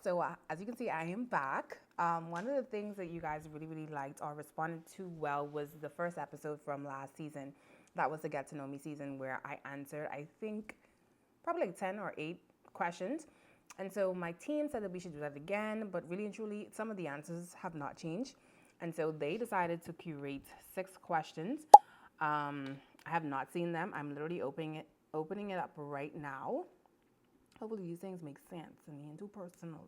So as you can see, I am back. One of the things that you guys really, really liked or responded to well was the first episode from last season. That was the Get to Know Me season where I answered, I think, probably like 10 or 8 questions. And so my team said that we should do that again, but really and truly, some of the answers have not changed. And so they decided to curate 6 questions. I have not seen them. I'm literally opening it up right now. Hopefully these things make sense and they ain't too personal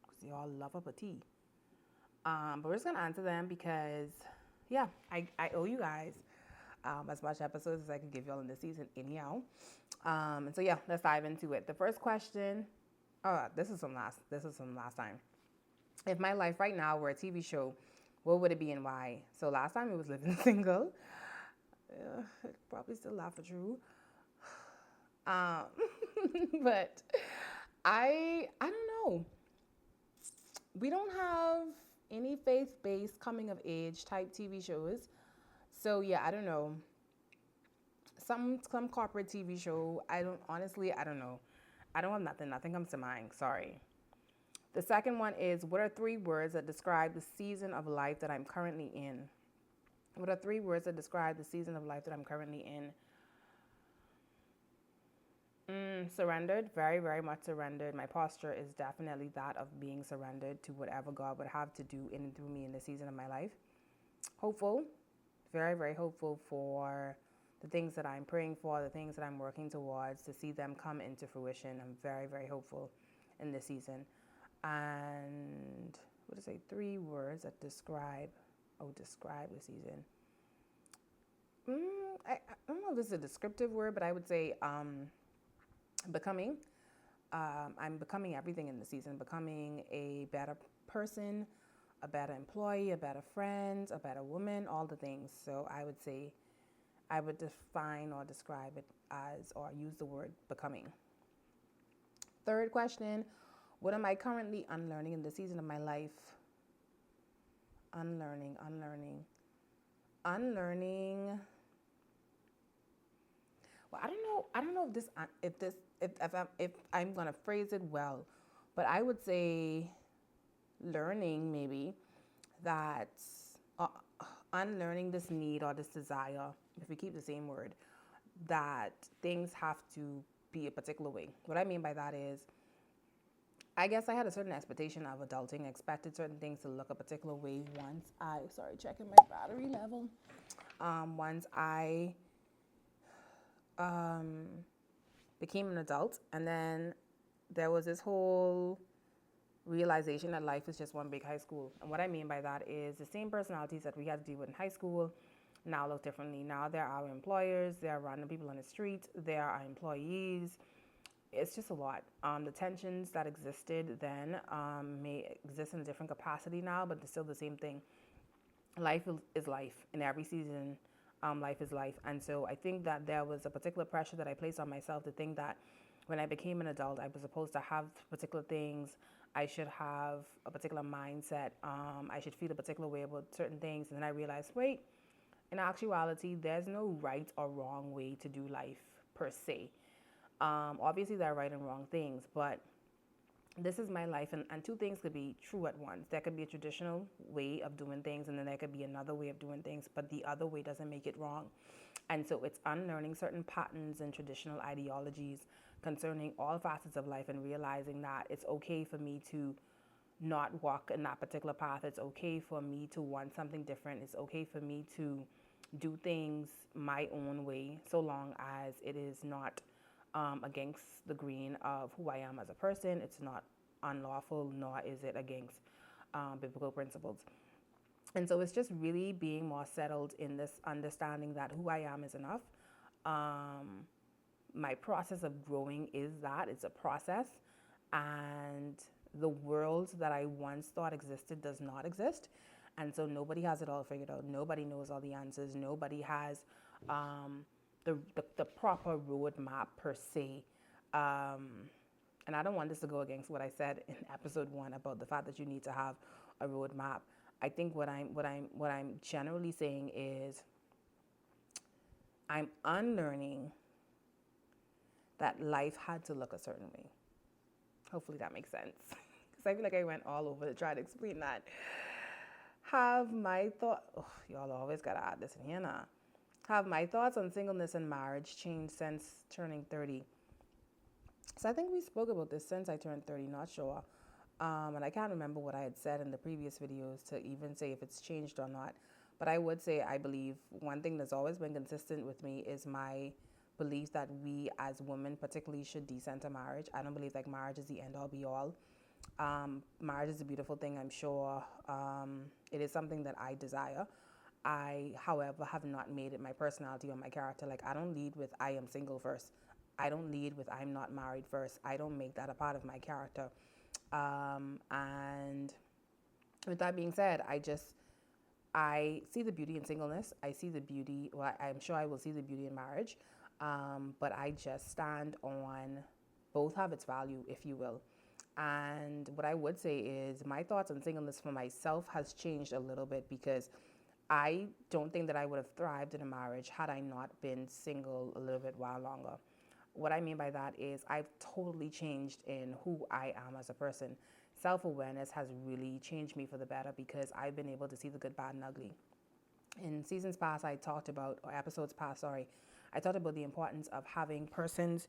because they all love up a tea. But we're just gonna answer them because, yeah, I owe you guys as much episodes as I could give y'all in this season anyhow. And so yeah, let's dive into it. The first question, this is from last time. If my life right now were a TV show, what would it be and why? So last time it was living single. Probably still laugh for true. Um, but I don't know. We don't have any faith-based coming of age type TV shows. So yeah, I don't know. Some corporate TV show. I don't know. I don't have nothing. Nothing comes to mind. Sorry. The second one is, what are 3 words that describe the season of life that I'm currently in? What are 3 words that describe the season of life that I'm currently in? Surrendered, very, very much surrendered. My posture is definitely that of being surrendered to whatever God would have to do in and through me in the season of my life. Hopeful, very, very hopeful for the things that I'm praying for, the things that I'm working towards, to see them come into fruition. I'm very, very hopeful in this season. And what is it? 3 words that describe the season. I don't know if this is a descriptive word, but I would say becoming. I'm becoming everything in the season, becoming a better person, a better employee, a better friend, a better woman, all the things. So I would say I would define or describe it as, or use the word becoming. Third question, what am I currently unlearning in the season of my life? Unlearning. Well, I don't know if I'm gonna phrase it well, but I would say learning maybe that uh, unlearning this need or this desire, if we keep the same word, that things have to be a particular way. What I mean by that is, I guess I had a certain expectation of adulting, expected certain things to look a particular way checking my battery level. Once I became an adult, and then there was this whole realization that life is just one big high school. And what I mean by that is the same personalities that we had to deal with in high school now look differently. Now they're our employers, they're random people on the street, they're our employees. It's just a lot. The tensions that existed then may exist in a different capacity now, but it's still the same thing. Life is life. In every season, life is life. And so I think that there was a particular pressure that I placed on myself to think that when I became an adult, I was supposed to have particular things. I should have a particular mindset. I should feel a particular way about certain things. And then I realized, wait, in actuality, there's no right or wrong way to do life per se. Obviously, there are right and wrong things, but this is my life, and 2 things could be true at once. There could be a traditional way of doing things, and then there could be another way of doing things, but the other way doesn't make it wrong. And so it's unlearning certain patterns and traditional ideologies concerning all facets of life and realizing that it's okay for me to not walk in that particular path. It's okay for me to want something different. It's okay for me to do things my own way, so long as it is not against the grain of who I am as a person. It's not unlawful, nor is it against biblical principles. And so it's just really being more settled in this understanding that who I am is enough. My process of growing is that it's a process, and the world that I once thought existed does not exist. And so nobody has it all figured out. Nobody knows all the answers. Nobody has the proper roadmap per se. And I don't want this to go against what I said in episode 1 about the fact that you need to have a roadmap. I think what I'm generally saying is I'm unlearning that life had to look a certain way. Hopefully that makes sense. I feel like I went all over to try to explain that. Have my thought, oh, y'all always gotta add this in here now. Have my thoughts on singleness and marriage changed since turning 30? So I think we spoke about this since I turned 30, not sure. And I can't remember what I had said in the previous videos to even say if it's changed or not. But I would say I believe one thing that's always been consistent with me is my belief that we as women particularly should decenter marriage. I don't believe like marriage is the end all be all. Marriage is a beautiful thing, I'm sure. It is something that I desire. I, however, have not made it my personality or my character. Like, I don't lead with I am single first. I don't lead with I'm not married first. I don't make that a part of my character. And with that being said, I see the beauty in singleness. I see the beauty, well, I'm sure I will see the beauty in marriage. But I just stand on both have its value, if you will. And what I would say is my thoughts on singleness for myself has changed a little bit because I don't think that I would have thrived in a marriage had I not been single a little bit while longer. What I mean by that is I've totally changed in who I am as a person. Self-awareness has really changed me for the better because I've been able to see the good, bad, and ugly. In seasons past, or episodes past, sorry, I talked about the importance of having persons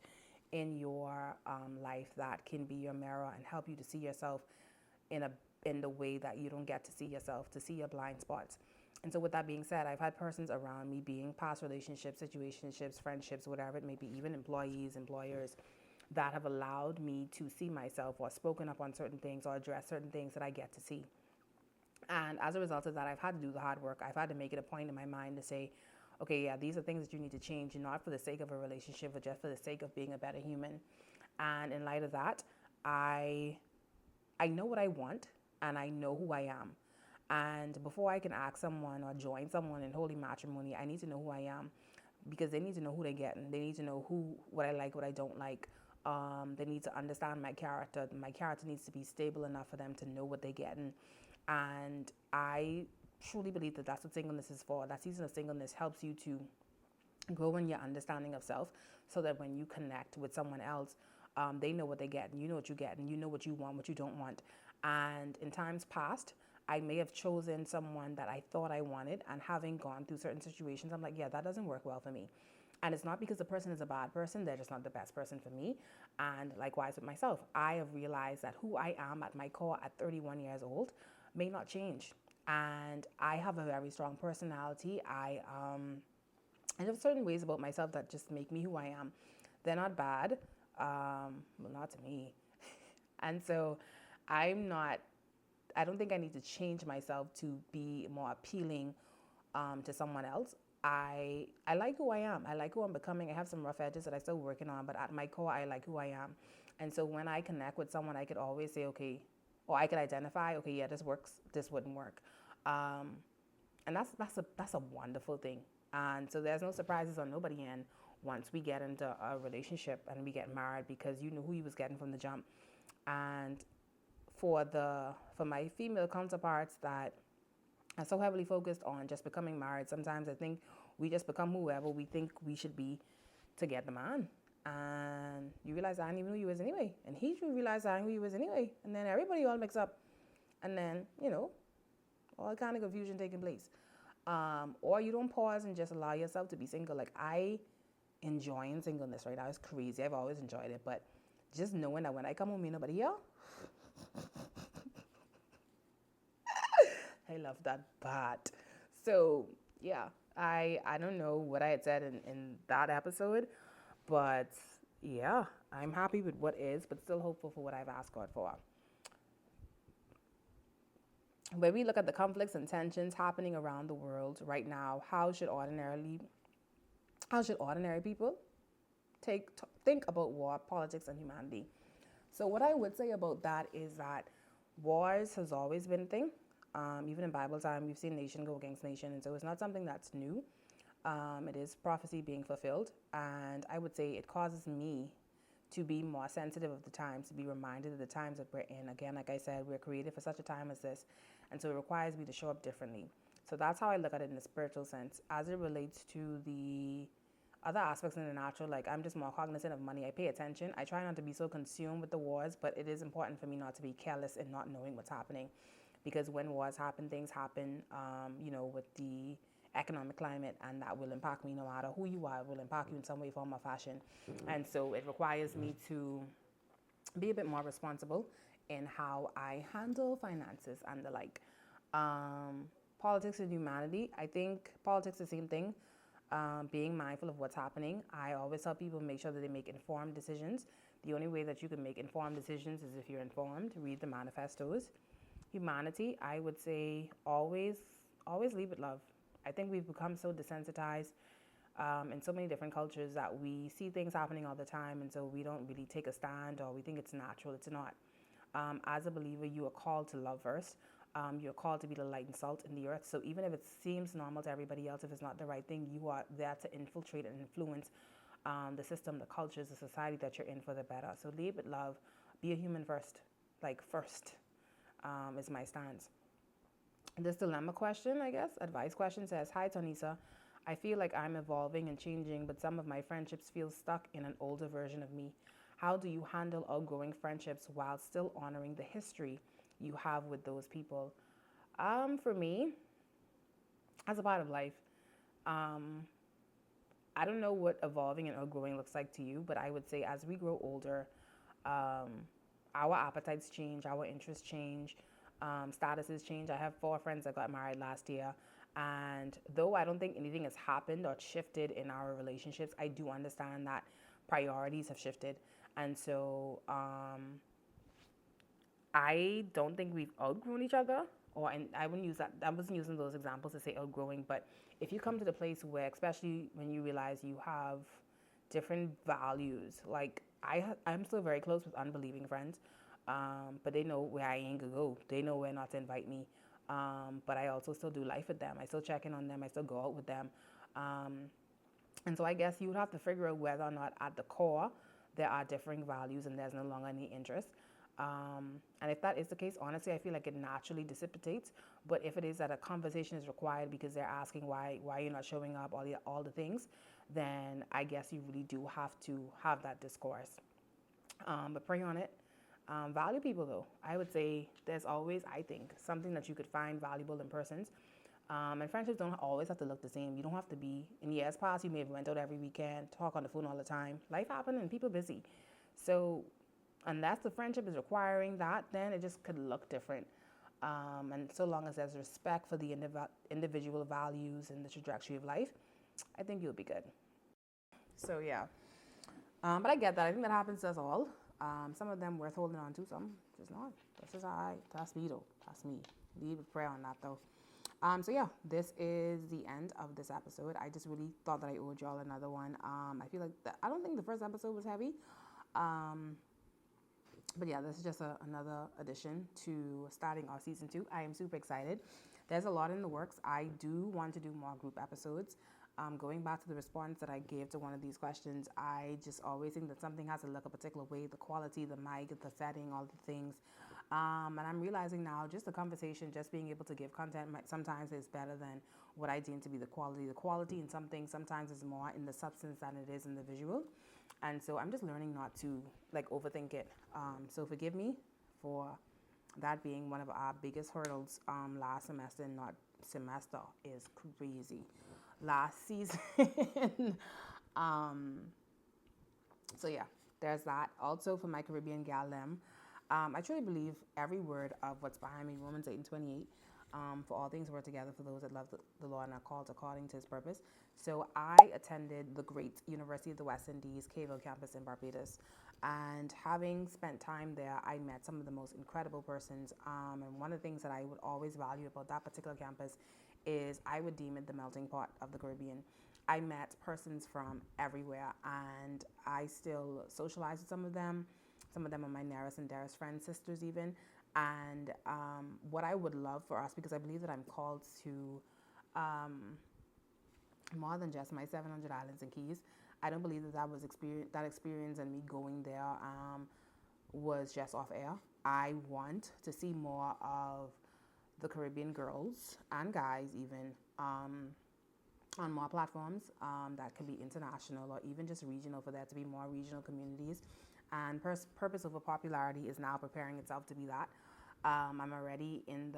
in your life that can be your mirror and help you to see yourself in the way that you don't get to see yourself, to see your blind spots. And so with that being said, I've had persons around me, being past relationships, situationships, friendships, whatever it may be, even employees, employers, that have allowed me to see myself or spoken up on certain things or address certain things that I get to see. And as a result of that, I've had to do the hard work. I've had to make it a point in my mind to say, okay, yeah, these are things that you need to change, not for the sake of a relationship, but just for the sake of being a better human. And in light of that, I know what I want and I know who I am. And before I can ask someone or join someone in holy matrimony, I need to know who I am because they need to know who they're getting. They need to know what I like, what I don't like. They need to understand my character. My character needs to be stable enough for them to know what they're getting. And I truly believe that that's what singleness is for. That season of singleness helps you to grow in your understanding of self so that when you connect with someone else, they know what they get and you know what you get and you know what you want, what you don't want. And in times past, I may have chosen someone that I thought I wanted, and having gone through certain situations, I'm like, yeah, that doesn't work well for me. And it's not because the person is a bad person, they're just not the best person for me. And likewise with myself, I have realized that who I am at my core at 31 years old may not change. And I have a very strong personality. I have certain ways about myself that just make me who I am. They're not bad, well, not to me. And so I don't think I need to change myself to be more appealing to someone else. I like who I am. I like who I'm becoming. I have some rough edges that I'm still working on, but at my core, I like who I am. And so when I connect with someone, I could always say, okay, or I could identify, okay, yeah, this works, this wouldn't work. And that's a wonderful thing. And so there's no surprises on nobody end once we get into a relationship and we get married because you know who you was getting from the jump. And for my female counterparts that are so heavily focused on just becoming married, sometimes I think we just become whoever we think we should be to get the man. And you realize I didn't even know you was anyway. And he realized I didn't know you was anyway. And then everybody all mix up. And then, all kind of confusion taking place. Or you don't pause and just allow yourself to be single. Like I enjoying singleness right now. It's crazy. I've always enjoyed it. But just knowing that when I come home, ain't nobody here. I love that part. So yeah, I don't know what I had said in that episode, but yeah, I'm happy with what is, but still hopeful for what I've asked God for. When we look at the conflicts and tensions happening around the world right now, how should ordinary people think about war, politics, and humanity? So what I would say about that is that wars has always been a thing. Even in Bible time, we've seen nation go against nation, and so it's not something that's new. It is prophecy being fulfilled, and I would say it causes me to be more sensitive of the times, to be reminded of the times that we're in. Again, like I said, we're created for such a time as this, and so it requires me to show up differently. So that's how I look at it in the spiritual sense. As it relates to the other aspects in the natural, like I'm just more cognizant of money. I pay attention. I try not to be so consumed with the wars, but it is important for me not to be careless in not knowing what's happening, because when wars happen, things happen, with the economic climate, and that will impact me no matter who you are. It will impact you in some way, form, or fashion. And so it requires me to be a bit more responsible in how I handle finances and the like. Um, Politics and humanity. I think politics is the same thing. Being mindful of what's happening. I always tell people make sure that they make informed decisions. The only way that you can make informed decisions is if you're informed. Read the manifestos. Humanity, I would say always lead with love. I think we've become so desensitized in so many different cultures that we see things happening all the time, and so we don't really take a stand, or we think it's natural. It's not. As a believer, you are called to love first. You're called to be the light and salt in the earth. So even if it seems normal to everybody else, if it's not the right thing, you are there to infiltrate and influence the system, the cultures, the society that you're in for the better. So lead with love. Be a human first. Like first is my stance. This dilemma question, I guess, advice question says, Hi, Tonisa. I feel like I'm evolving and changing, but some of my friendships feel stuck in an older version of me. How do you handle outgrowing friendships while still honoring the history you have with those people? For me, as a part of life, um, I don't know what evolving and outgrowing looks like to you, but I would say as we grow older, um, our appetites change, our interests change, statuses change. I have 4 friends that got married last year. And though I don't think anything has happened or shifted in our relationships, I do understand that priorities have shifted. And so I don't think we've outgrown each other, and I wouldn't use that. I wasn't using those examples to say outgrowing, but if you come to the place where, especially when you realize you have different values, like I'm still very close with unbelieving friends, but they know where I ain't gonna go. They know where not to invite me. But I also still do life with them. I still check in on them. I still go out with them. And so I guess you would have to figure out whether or not at the core there are differing values and there's no longer any interest. And if that is the case, honestly, I feel like it naturally dissipates. But if it is that a conversation is required because they're asking why you're not showing up, all the things, then I guess you really do have to have that discourse. But pray on it. Value people, though. I would say there's always, I think, something that you could find valuable in persons. And friendships don't always have to look the same. You don't have to be, in years past, you may have went out every weekend, talk on the phone all the time. Life happened and people busy. So unless the friendship is requiring that, then it just could look different. And so long as there's respect for the individual values and the trajectory of life, I think you'll be good. So yeah. But I get that. I think that happens to us all. Some of them worth holding on to, some just not. That's just that's me though. That's me. Leave with prayer on that though. So yeah, this is the end of this episode. I just really thought that I owed y'all another one. I feel like I don't think the first episode was heavy. But yeah, this is just another addition to starting our season 2. I am super excited. There's a lot in the works. I do want to do more group episodes. Going back to the response that I gave to one of these questions, I just always think that something has to look a particular way, the quality, the mic, the setting, all the things. And I'm realizing now just the conversation, just being able to give content sometimes is better than what I deem to be the quality. The quality in something sometimes is more in the substance than it is in the visual. And so I'm just learning not to overthink it. So forgive me for that being one of our biggest hurdles last semester, not semester is crazy. Last season. So yeah, there's that. Also for my Caribbean gal them, I truly believe every word of what's behind me, Romans 8:28. For all things work together for those that love the Lord and are called according to his purpose. So I attended the great University of the West Indies, Cavell campus in Barbados. And having spent time there, I met some of the most incredible persons. And one of the things that I would always value about that particular campus is I would deem it the melting pot of the Caribbean. I met persons from everywhere, and I still socialize with some of them. Some of them are my nearest and dearest friends, sisters even. And what I would love for us, because I believe that I'm called to more than just my 700 islands and keys. I don't believe that experience and me going there was just off air. I want to see more of the Caribbean girls and guys even on more platforms that can be international or even just regional, for there to be more regional communities. And purpose over popularity is now preparing itself to be that. I'm already in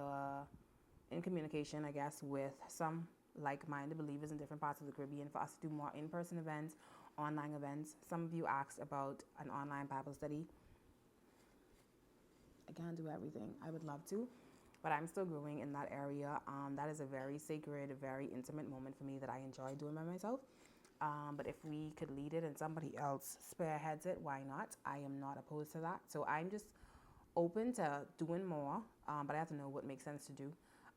communication, I guess, with some like-minded believers in different parts of the Caribbean for us to do more in-person events, online events. Some of you asked about an online Bible study. I can't do everything. I would love to, but I'm still growing in that area. That is a very sacred, very intimate moment for me that I enjoy doing by myself. But if we could lead it and somebody else spearheads it, why not? I am not opposed to that. So I'm just open to doing more, but I have to know what makes sense to do.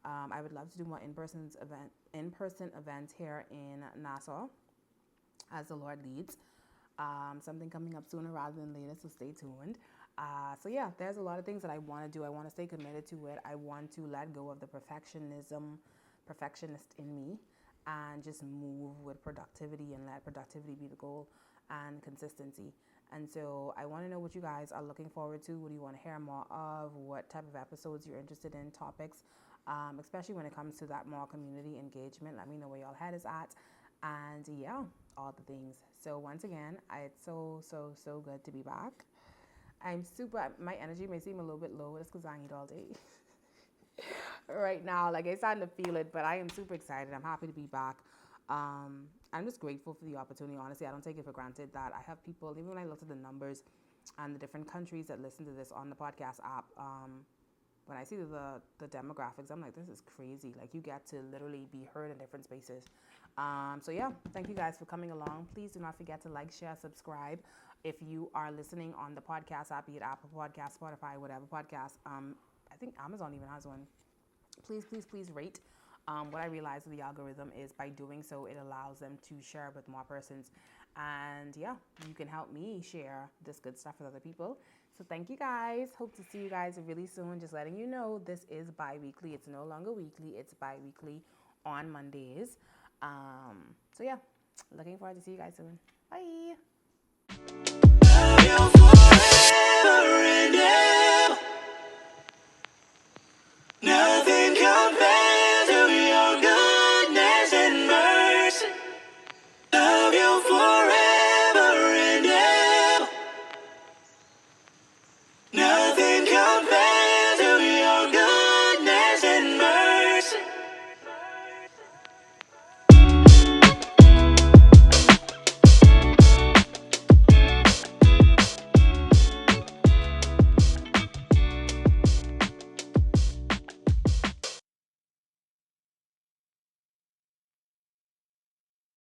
I would love to do more in-person events here in Nassau as the Lord leads. Something coming up sooner rather than later, so stay tuned. So yeah, there's a lot of things that I want to do. I want to stay committed to it. I want to let go of the perfectionist in me and just move with productivity and let productivity be the goal and consistency. And so I want to know what you guys are looking forward to. What do you want to hear more of? What type of episodes you're interested in, topics, especially when it comes to that more community engagement. Let me know where y'all head is at. And yeah, all the things. So once again, it's so good to be back. My energy may seem a little bit low. That's because I eat all day. Right now, like I'm starting to feel it, but I am super excited. I'm happy to be back. I'm just grateful for the opportunity. Honestly, I don't take it for granted that I have people, even when I looked at the numbers and the different countries that listen to this on the podcast app, when I see the demographics, I'm like, this is crazy. Like, you get to literally be heard in different spaces. So yeah, thank you guys for coming along. Please do not forget to like, share, subscribe. If you are listening on the podcast app, be it Apple Podcast, Spotify, whatever podcast, I think Amazon even has one. Please rate. What I realized with the algorithm is by doing so, it allows them to share with more persons. And yeah, you can help me share this good stuff with other people. So thank you guys. Hope to see you guys really soon. Just letting you know, this is bi-weekly. It's no longer weekly. It's bi-weekly on Mondays. So yeah, looking forward to see you guys soon. Bye.